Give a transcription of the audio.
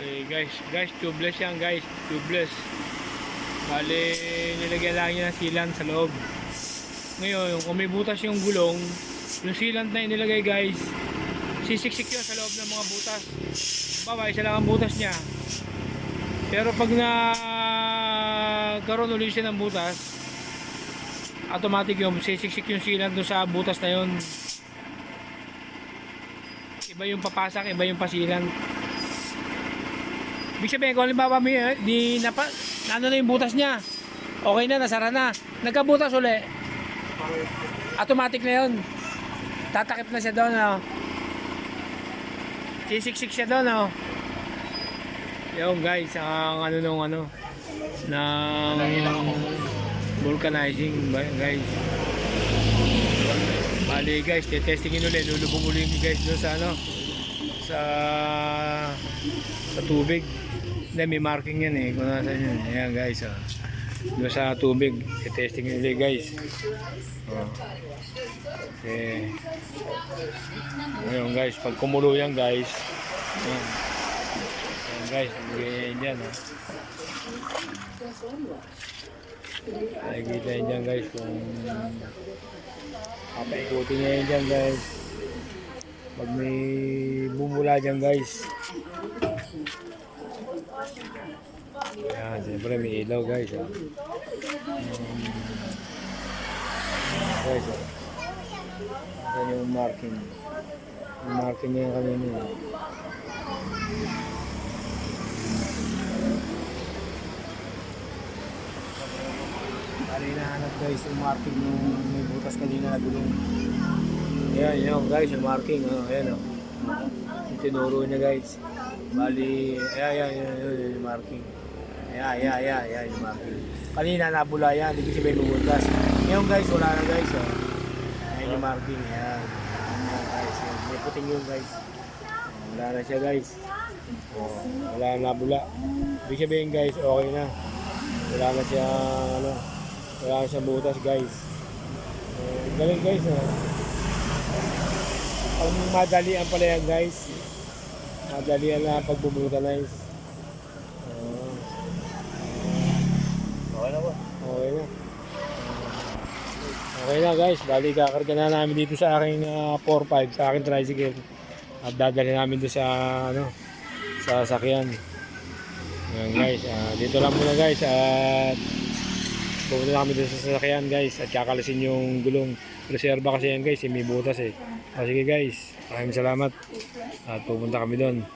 Bali guys, tubeless yan guys, tubeless. Bali, nilagyan lang niya ng sealant sa loob. Ngayon, kung may butas yung gulong, yung sealant na inilagay guys, sisiksik yun sa loob ng mga butas. Baba, isa lang ang butas niya. Pero pag nagkaroon ulit siya ng butas, automatic yung sisiksik yung sealant doon sa butas na yun. Iba yung papasak, iba yung pasilant. Ibig sabihin, kung halimbawa ano na yung butas niya, okay na, nasara na, nagkabutas uli, automatic na yun, tatakip na siya doon, sisiksik siya doon, yun guys, ang ng vulcanizing guys. Bali guys, testingin ulit, lulubong ulit guys doon sa tubig. Hindi, may marking yan kung nasa yun. Ayan guys, doon sa tubig, testingin ulit guys. Okay. Ayun guys, pag kumulo yan guys, ayan guys, bigyan yan nakikita yun dyan guys kung papaikutin nyo yun dyan guys pag may bumula dyan guys. Ayan, siyempre may ilaw guys guys ayan yung marking niya yung kanina hinahanap guys yung marking nung may butas kanina na gulong. Ayan yun guys yung marking ayan yung tinuro niya guys. Bali ayan yung marking. Ayan yung marking. Kanina nabula yan, hindi kasi may bubutas. Ngayon guys wala na guys ayan yung marking. Ayan guys, may puting yun guys. Wala na siya guys. Wala na nabula. Ibig sabihin guys okay na. Wala na siya wala siyang butas guys. Galing guys ang madalian pala yan guys. Madalian na pagbubutanize. Okay na ba? Okay na guys. Bali kakarga na namin dito sa aking 4-5 sa aking tricycle. At dadali namin doon sa sa sasakyan. Ayan guys, dito lang muna guys at pupunta kami doon sa sasakyan guys at kakalasin yung gulong. Reserva kasi yan guys, may butas sige guys, maraming salamat at pupunta kami doon.